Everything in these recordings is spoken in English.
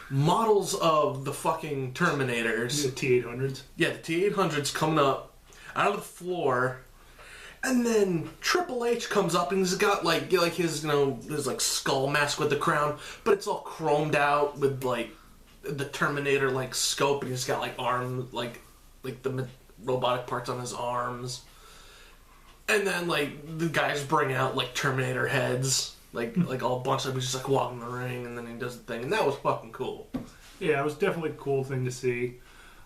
models of the fucking Terminators. The T-800s. Yeah, the T-800s coming up out of the floor. And then Triple H comes up and he's got like his, his like skull mask with the crown, but it's all chromed out with like the Terminator like scope, and he's got like arms, like the robotic parts on his arms. And then like the guys bring out like Terminator heads, like all bunched up. He's just like walking the ring, and then he does the thing, and that was fucking cool. Yeah, it was definitely a cool thing to see.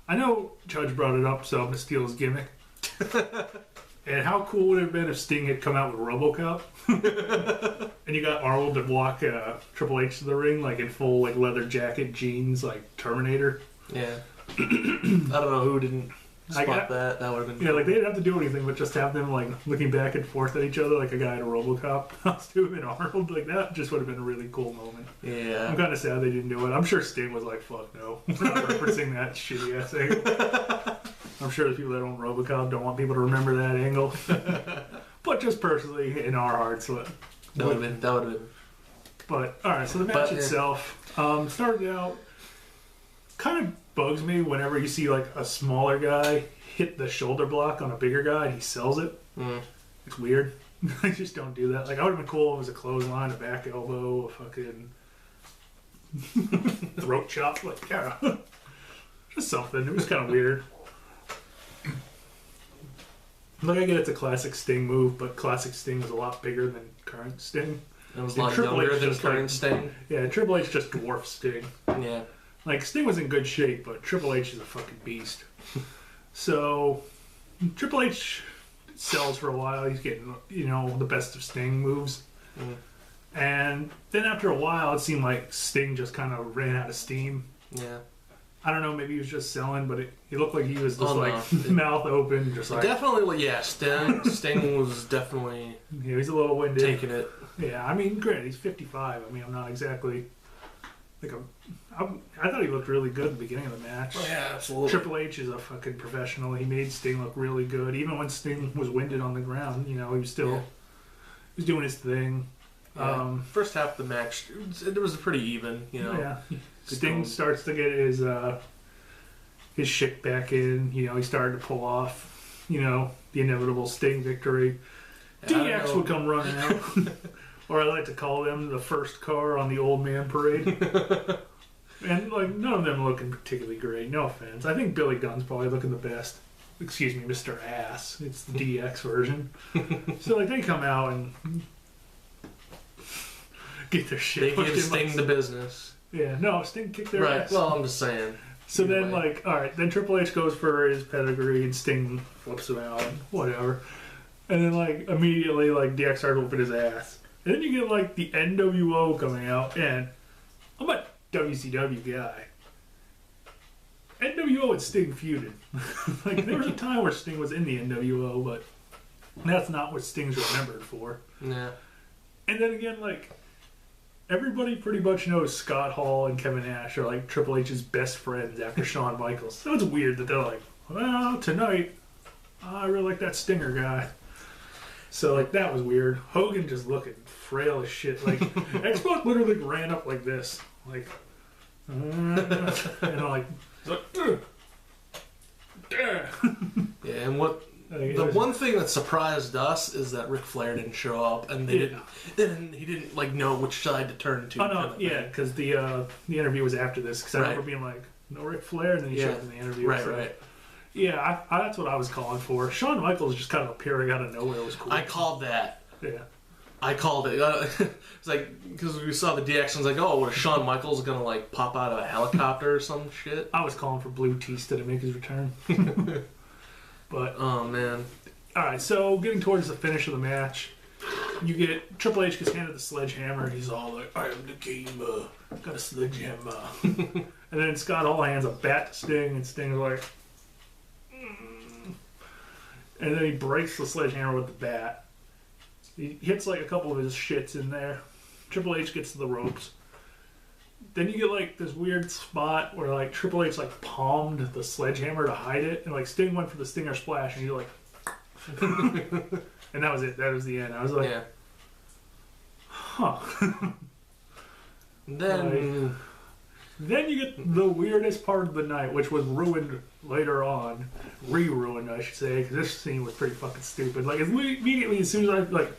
I know Chudge brought it up, so I'm gonna steal his gimmick. And how cool would it have been if Sting had come out with RoboCop? And you got Arnold to walk Triple H to the ring, like in full like leather jacket, jeans, like Terminator. Yeah. I don't know who didn't spot that. That would have been cool. Like they didn't have to do anything, but just have them like looking back and forth at each other, like a guy in a RoboCop costume and Arnold. Like that just would have been a really cool moment. Yeah. I'm kind of sad they didn't do it. I'm sure Sting was like, "Fuck no," we're not referencing that shitty ass angle. I'm sure the people that own RoboCop don't want people to remember that angle. But just personally, in our hearts, that would have been. But alright, so the match itself started out, kind of bugs me whenever you see like a smaller guy hit the shoulder block on a bigger guy and he sells it. It's weird. I just don't do that. Like, I would have been cool if it was a clothesline, a back elbow, a fucking throat chop. Like, yeah, just something. It was kind of weird. Like, I get it's a classic Sting move, but classic Sting was a lot bigger than current Sting. It was a lot younger than current Sting. Yeah, Triple H just dwarfed Sting. Yeah. Like, Sting was in good shape, but Triple H is a fucking beast. So, Triple H sells for a while. He's getting, the best of Sting moves. And then after a while, it seemed like Sting just kind of ran out of steam. Yeah. I don't know, maybe he was just selling, but he looked like he was just mouth open, just like... Definitely, yeah, Sting was definitely... Yeah, he's a little winded. Taking it. Yeah, I mean, granted, he's 55. I mean, I'm not exactly... I thought he looked really good at the beginning of the match. Oh, yeah, absolutely. Triple H is a fucking professional. He made Sting look really good. Even when Sting was winded on the ground, he was still... He was doing his thing. Yeah. First half of the match, it was pretty even, Yeah. Sting starts to get his shit back in. He started to pull off, the inevitable Sting victory. DX would come running out. Or I like to call them the first car on the old man parade. And, none of them looking particularly great. No offense. I think Billy Gunn's probably looking the best. Excuse me, Mr. Ass. It's the DX version. So, they come out and get their shit pushed in. They give Sting the business. Yeah, no, Sting kicked their ass. Well, I'm just saying. So then, alright, then Triple H goes for his pedigree and Sting flips him out and whatever. And then, immediately, DX started whooping his ass. And then you get, the NWO coming out, and I'm a WCW guy. NWO and Sting feuded. There was a time where Sting was in the NWO, but that's not what Sting's remembered for. Yeah. And then again, everybody pretty much knows Scott Hall and Kevin Nash are Triple H's best friends after Shawn Michaels. So it's weird that they're well, tonight, I really like that Stinger guy. So that was weird. Hogan just looking frail as shit. X-Pac literally ran up like this. And yeah, and what... The one thing that surprised us is that Ric Flair didn't show up, and he didn't know which side to turn to. Oh no, yeah, because the interview was after this. Because I remember being no Ric Flair, and then he showed up in the interview. Right. Yeah, that's what I was calling for. Shawn Michaels just kind of appearing out of nowhere was cool. I called that. Yeah. I called it. It's because we saw the DX, and I was what, is Shawn Michaels gonna pop out of a helicopter or some shit? I was calling for Blue Tista to make his return. But oh man! All right, so getting towards the finish of the match, you get Triple H gets handed the sledgehammer, and he's all like, "I am the king, got a sledgehammer." And then Scott Hall hands a bat to Sting, and Sting's like, and then he breaks the sledgehammer with the bat. He hits a couple of his shits in there. Triple H gets to the ropes. Then you get this weird spot where Triple H palmed the sledgehammer to hide it, and Sting went for the Stinger Splash, and you're and that was it. That was the end. I was yeah. Huh. Then Then you get the weirdest part of the night, which was ruined later on. Re-ruined, I should say, because this scene was pretty fucking stupid. Like, immediately, as soon as I, like,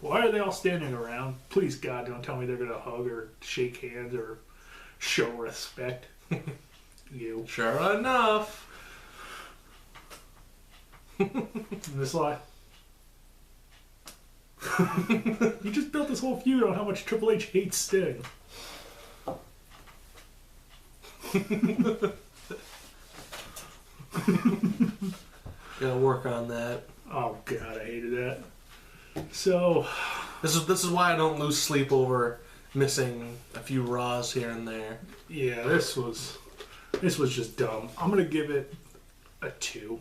why are they all standing around? Please, God, don't tell me they're going to hug or shake hands or show respect. You. Sure enough. This lie. You just built this whole feud on how much Triple H hates Sting. Gotta work on that. Oh God, I hated that. So this is why I don't lose sleep over missing a few Raws here and there. Yeah, this was just dumb. I'm gonna give it a 2.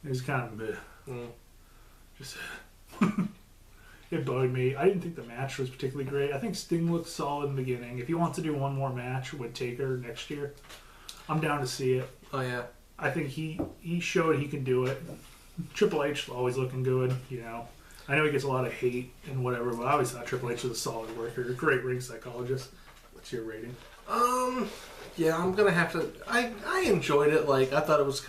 It was kind of meh. Just it bugged me. I didn't think the match was particularly great. I think Sting looked solid in the beginning. If he wants to do one more match with Taker next year, I'm down to see it. Oh yeah. I think he showed he can do it. Triple H always looking good, you know. I know he gets a lot of hate and whatever, but I always thought Triple H was a solid worker, a great ring psychologist. What's your rating? Yeah, I'm gonna have to. I enjoyed it. Like I thought it was.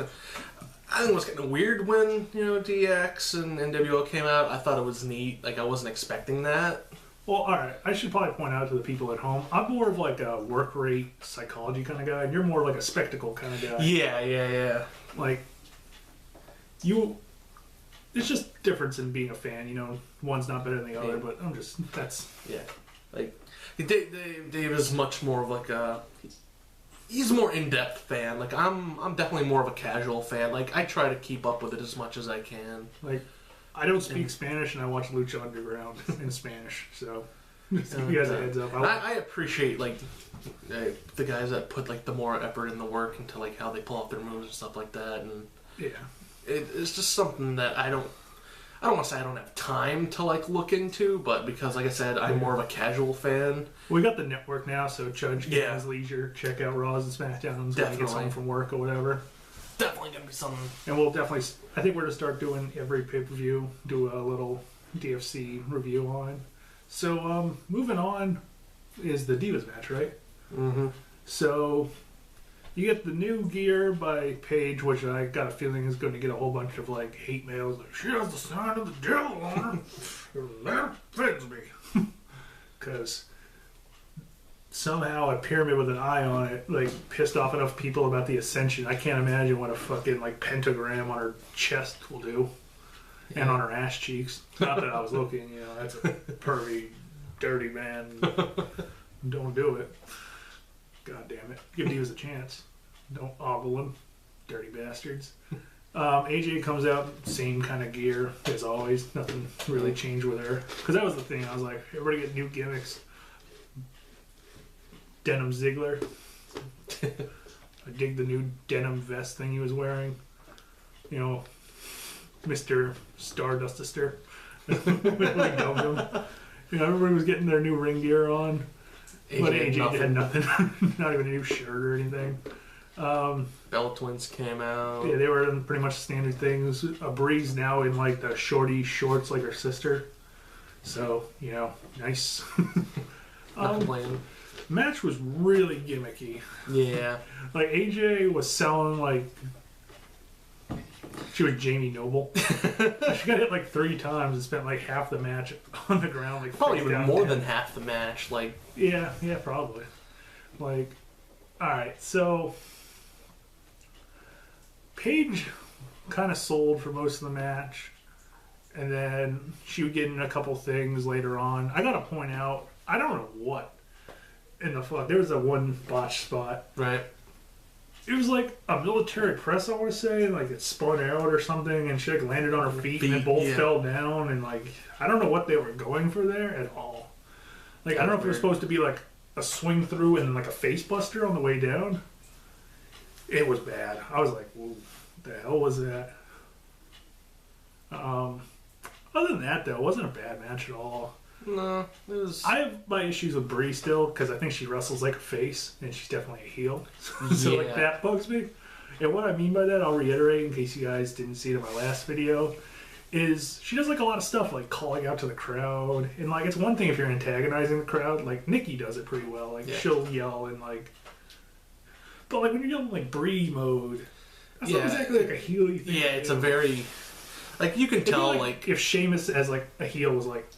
I think it was kind of weird when DX and NWO came out. I thought it was neat. Like I wasn't expecting that. Well, all right. I should probably point out to the people at home, I'm more of like a work rate psychology kind of guy, and you're more like a spectacle kind of guy. Yeah. Like it's just difference in being a fan. You know, one's not better than the other, but that's yeah. Like Dave is much more of like a. He's a more in-depth fan. Like I'm definitely more of a casual fan. Like I try to keep up with it as much as I can. Like I don't speak Spanish and I watch Lucha Underground in Spanish, so just give you guys a heads up. I appreciate like the guys that put like the more effort in the work into like how they pull off their moves and stuff like that. And yeah, it's just something that I don't want to say I don't have time to like look into, but because like I said, I'm more of a casual fan. We got the network now, so Chudge can his leisure, check out Raws and SmackDowns when he gets home from work or whatever. Definitely gonna be something. And we'll definitely, I think we're gonna start doing every pay-per-view, do a little DFC review on. So moving on is the Divas match, right? Mm-hmm. So you get the new gear by Paige, which I got a feeling is going to get a whole bunch of like hate mails. Like, she has the sign of the devil on her. That offends me. Because somehow a pyramid with an eye on it like pissed off enough people about the Ascension. I can't imagine what a fucking like pentagram on her chest will do. Yeah. And on her ass cheeks. Not that I was looking, that's a pervy, dirty man. Don't do it. God damn it. Give Divas a chance. Don't ogle them. Dirty bastards. AJ comes out, same kind of gear as always. Nothing really changed with her. Because that was the thing. I was like, everybody get new gimmicks. Denim Ziggler. I dig the new denim vest thing he was wearing. Mr. Stardustister. Everybody was getting their new ring gear on. But AJ had nothing. Not even a new shirt or anything. Bella Twins came out. Yeah, they were in pretty much standard things. Bree's now in like the shorty shorts like her sister. So, nice. Not complaining. Match was really gimmicky. Yeah. Like AJ was selling like she was Jamie Noble. She got hit like 3 times and spent like half the match on the ground. Like probably even more than half the match. Like yeah, probably. Like, all right, so Paige kind of sold for most of the match, and then she would get in a couple things later on. I gotta point out, I don't know what in the fuck. There was a one botch spot. Right. It was like a military press, I want to say. Like it spun out or something, and she like landed on her feet and then both fell down. And like, I don't know what they were going for there at all. Like, I don't know if it was supposed to be like a swing through and then like a face buster on the way down. It was bad. I was like, whoa, what the hell was that? Other than that, though, it wasn't a bad match at all. No, it was. I have my issues with Brie still because I think she wrestles like a face and she's definitely a heel. So like that bugs me. And what I mean by that, I'll reiterate in case you guys didn't see it in my last video, is she does like a lot of stuff like calling out to the crowd, and like it's one thing if you're antagonizing the crowd, like Nikki does it pretty well, like she'll yell and like, but like when you're yelling like Brie mode, that's not exactly like a heel thing. Yeah, it's a very, like you can tell like if Sheamus as like a heel was like,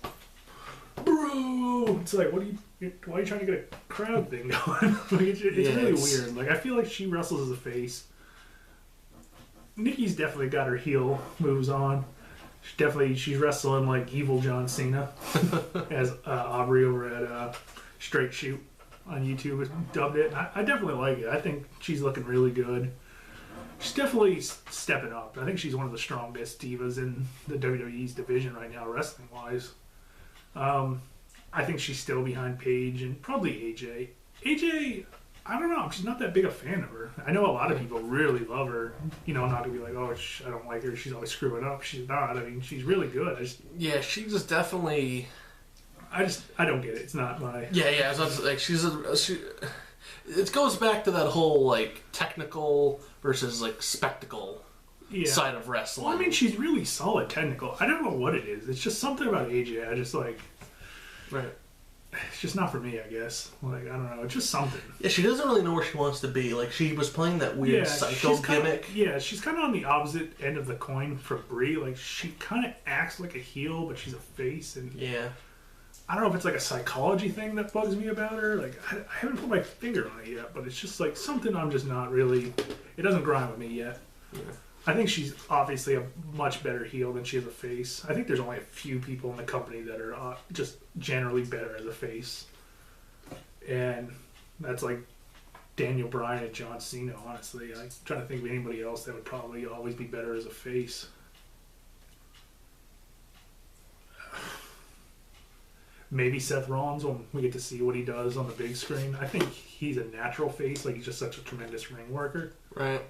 bro, it's like why are you trying to get a crowd thing going? Like, it's really weird. Like I feel like she wrestles as a face. Nikki's definitely got her heel moves on. She's wrestling like evil John Cena, as Aubrey over at Straight Shoot on YouTube has dubbed it. I definitely like it. I think she's looking really good. She's definitely stepping up. I think she's one of the strongest divas in the WWE's division right now, wrestling wise. I think she's still behind Paige and probably AJ. AJ, I don't know. I'm just not that big a fan of her. I know a lot of people really love her. You know, not to be like, oh, I don't like her. She's always screwing up. She's not. I mean, she's really good. She's just definitely. I don't get it. It's not my. Yeah. So it's like she. It goes back to that whole like technical versus like spectacle side of wrestling. Well, I mean, she's really solid technical. I don't know what it is. It's just something about AJ. I just like. Right. It's just not for me, I guess. Like, I don't know. It's just something. Yeah, she doesn't really know where she wants to be. Like, she was playing that weird psycho gimmick. She's kind of on the opposite end of the coin for Brie. Like, she kind of acts like a heel, but she's a face. And I don't know if it's like a psychology thing that bugs me about her. Like, I haven't put my finger on it yet, but it's just like something I'm just not really... It doesn't grind with me yet. Yeah. I think she's obviously a much better heel than she is a face. I think there's only a few people in the company that are just generally better as a face. And that's like Daniel Bryan and John Cena, honestly. I'm trying to think of anybody else that would probably always be better as a face. Maybe Seth Rollins when we get to see what he does on the big screen. I think he's a natural face. Like, he's just such a tremendous ring worker. Right.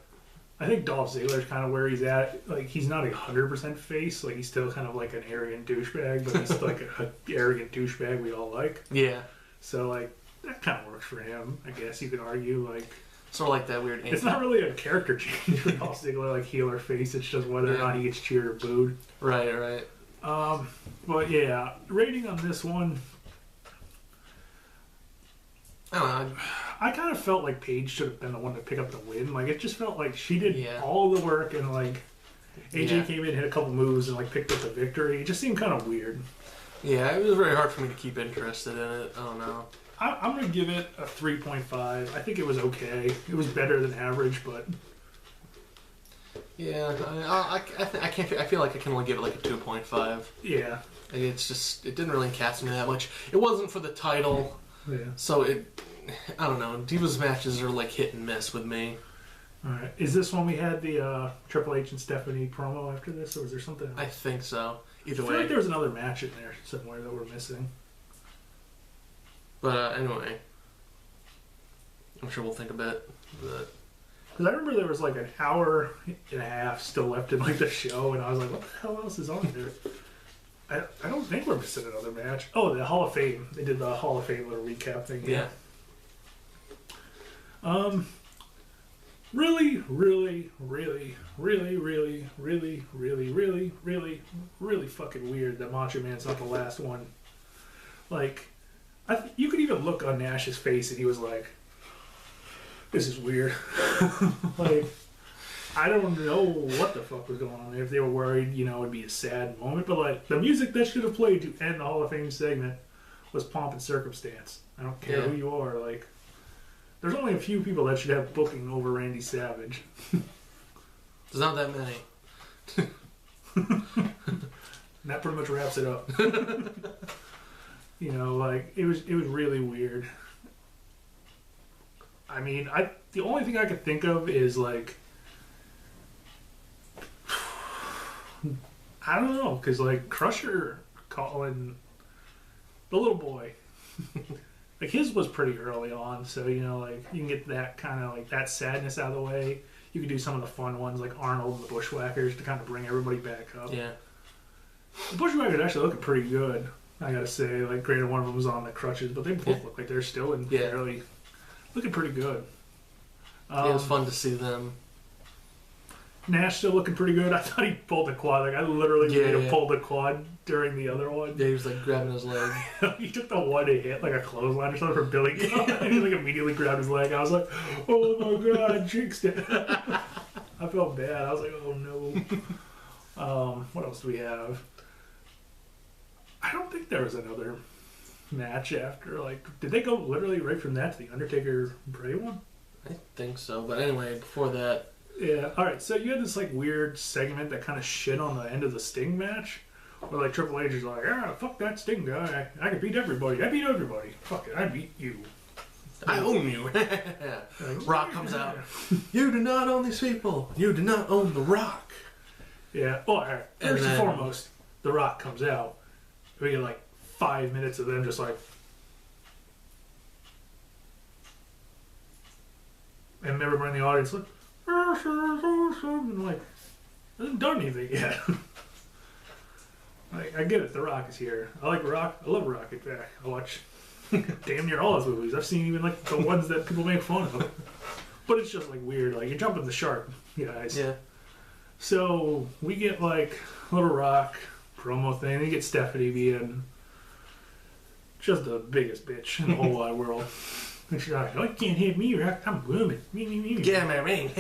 I think Dolph Ziggler's kind of where he's at. Like, he's not 100% face. Like, he's still kind of like an arrogant douchebag, but he's like an arrogant douchebag we all like. Yeah. So, like, that kind of works for him, I guess you could argue. Like, sort of like that weird... It's not really a character change for Dolph Ziggler, like, heel or face. It's just whether or not he gets cheered or booed. Right. But, yeah, rating on this one... I don't know. I kind of felt like Paige should have been the one to pick up the win. Like, it just felt like she did all the work, and like AJ came in, hit a couple moves, and like picked up the victory. It just seemed kind of weird. Yeah, it was very hard for me to keep interested in it. I don't know. I'm gonna give it a 3.5. I think it was okay. It was better than average, but yeah, I can't. I feel like I can only give it like a 2.5. Yeah, it's just it didn't really catch me that much. It wasn't for the title. Yeah. So I don't know. Divas matches are like hit and miss with me. All right. Is this when we had the Triple H and Stephanie promo after this, or was there something else? I think so. Either way. I feel like there was another match in there somewhere that we're missing. But anyway, I'm sure we'll think a bit. Because I remember there was like an hour and a half still left in like the show, and I was like, what the hell else is on there? I don't think we're missing another match. Oh, the Hall of Fame. They did the Hall of Fame little recap thing. Yeah. Really, really, really, really, really, really, really, really, really, really fucking weird that Macho Man's not the last one. Like, you could even look on Nash's face and he was like, this is weird. Like, I don't know what the fuck was going on there. If they were worried, it'd be a sad moment. But, like, the music that should have played to end the Hall of Fame segment was Pomp and Circumstance. I don't care who you are. Like, there's only a few people that should have booking over Randy Savage. There's not that many. And that pretty much wraps it up. Like, it was really weird. I mean, the only thing I could think of is, like, I don't know, because, like, Crusher calling the little boy, like, his was pretty early on, so, like, you can get that kind of, like, that sadness out of the way. You can do some of the fun ones, like Arnold and the Bushwhackers, to kind of bring everybody back up. Yeah. The Bushwhackers actually looking pretty good, I gotta say. Like, granted, one of them was on the crutches, but they both look like they're still in fairly... Looking pretty good. It was fun to see them. Nash still looking pretty good. I thought he pulled the quad. Like I literally made him pull the quad during the other one. Yeah, he was like grabbing his leg. He took the one to hit like a clothesline or something for Billy Gunn, and he like immediately grabbed his leg. I was like, oh my god, I jinxed it. I felt bad. I was like, oh no. What else do we have? I don't think there was another match after. Like, did they go literally right from that to the Undertaker Bray one? I think so. But anyway, before that. Yeah. All right. So you had this like weird segment that kind of shit on the end of the Sting match, where like Triple H is like, "Ah, fuck that Sting guy. I can beat everybody. I beat everybody. Fuck it. I beat you. I own you." Rock comes out. You do not own these people. You do not own the Rock. Yeah. Oh, all right. First and foremost, the Rock comes out. We get like 5 minutes of them just like. And everybody in the audience like, and like, hasn't done anything yet. Like, I get it, The Rock is here. I like Rock. I love Rock. In fact, I watch damn near all his movies. I've seen even like the ones that people make fun of. But it's just like weird. Like, you're jumping the shark, you guys. Yeah. So we get like Little Rock promo thing. We get Stephanie being just the biggest bitch in the whole wide world. And she's like, "Oh, you can't hit me, Rock. I'm a woman. Me. Get my ring."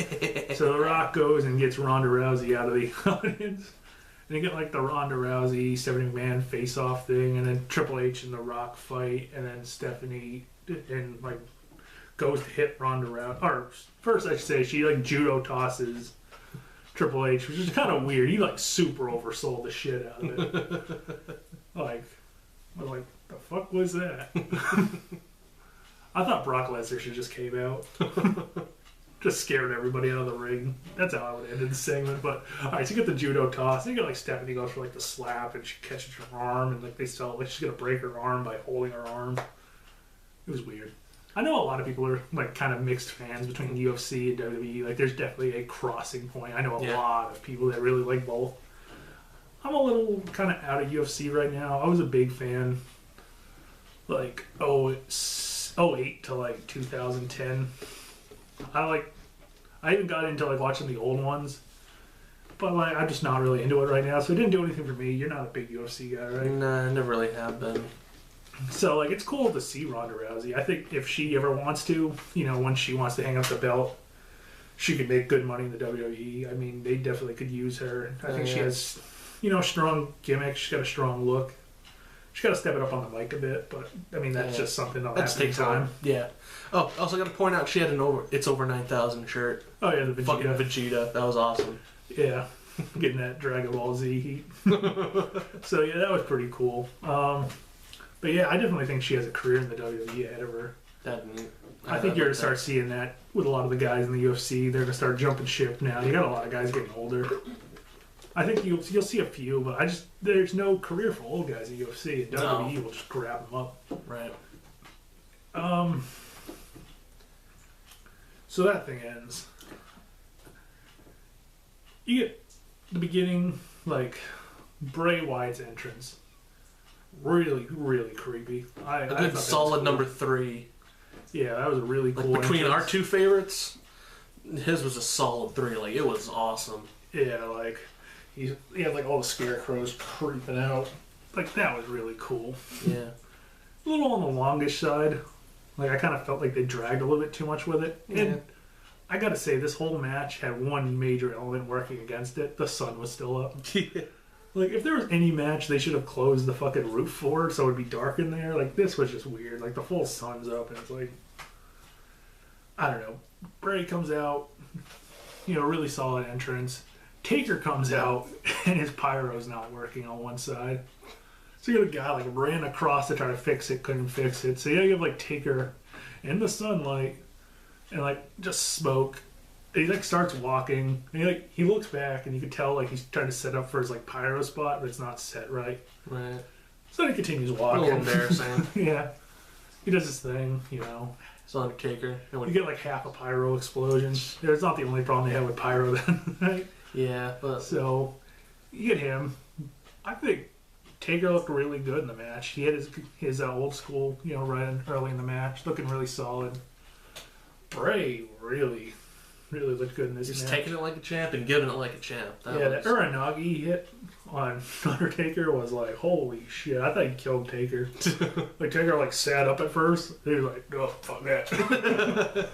So The Rock goes and gets Ronda Rousey out of the audience. And you get like the Ronda Rousey, Stephanie McMahon face-off thing, and then Triple H and The Rock fight, and then Stephanie and like goes to hit Ronda Rousey. Or first, I should say, she like judo tosses Triple H, which is kind of weird. He like super oversold the shit out of it. Like, I was like, the fuck was that? I thought Brock Lesnar should just came out. Just scared everybody out of the ring. That's how I would end the segment. But alright, so you get the judo toss. And you get like Stephanie goes for like the slap and she catches her arm and like they sell it like she's gonna break her arm by holding her arm. It was weird. I know a lot of people are like kind of mixed fans between UFC and WWE. Like there's definitely a crossing point. I know a lot of people that really like both. I'm a little kind of out of UFC right now. I was a big fan like 08 to like 2010. I even got into like watching the old ones, but like I'm just not really into it right now. So it didn't do anything for me. You're not a big UFC guy, right? Nah, I never really have been. So like it's cool to see Ronda Rousey. I think if she ever wants to, you know, when she wants to hang up the belt, she could make good money in the WWE. I mean, they definitely could use her. I think she has, you know, a strong gimmick. She's got a strong look. She's got to step it up on the mic a bit, but I mean that's just something that'll have to take time. Yeah. Oh, also got to point out she had an It's Over 9,000 shirt. Oh yeah, the Vegeta. Fucking Vegeta. That was awesome. Yeah, getting that Dragon Ball Z heat. So yeah, that was pretty cool. But yeah, I definitely think she has a career in the WWE ahead of her. I think you're going to start seeing that with a lot of the guys in the UFC. They're going to start jumping ship now. You got a lot of guys getting older. I think you'll see a few, but there's no career for old guys in UFC. And WWE will just grab them up. Right. So that thing ends. You get the beginning, like Bray Wyatt's entrance. Really, really creepy. A good solid cool. Number 3. Yeah, that was a really cool between entrance. our two favorites, his was a solid 3. Like, it was awesome. Yeah, like, he had, like, all the scarecrows creeping out. Like, that was really cool. Yeah. A little on the longish side. Like, I kind of felt like they dragged a little bit too much with it. Yeah. And I gotta say, this whole match had one major element working against it. The sun was still up. Yeah. Like, if there was any match they should have closed the fucking roof for so it would be dark in there, like, this was just weird. Like, the full sun's up and it's like, I don't know. Bray comes out, you know, really solid entrance. Taker comes out and his pyro's not working on one side. So you got a guy, like, ran across to try to fix it, couldn't fix it. So yeah, you have, like, Taker in the sunlight and, like, just smoke. And he, like, starts walking, and he looks back, and you can tell, like, he's trying to set up for his, like, pyro spot, but it's not set right. Right. So then he continues walking. A little embarrassing. Yeah. He does his thing, you know. It's Undertaker. You get, like, half a pyro explosion. It's not the only problem they have with pyro then, right? Yeah, but... So, you get him. I think Taker looked really good in the match. He had his old school, you know, right early in the match, looking really solid. Bray really really looked good in this He's match. taking it like a champ and giving it like a champ. The Uranagi hit on Undertaker was like, holy shit. I thought he killed Taker. Like, Taker, like, sat up at first. He was like, oh, fuck that.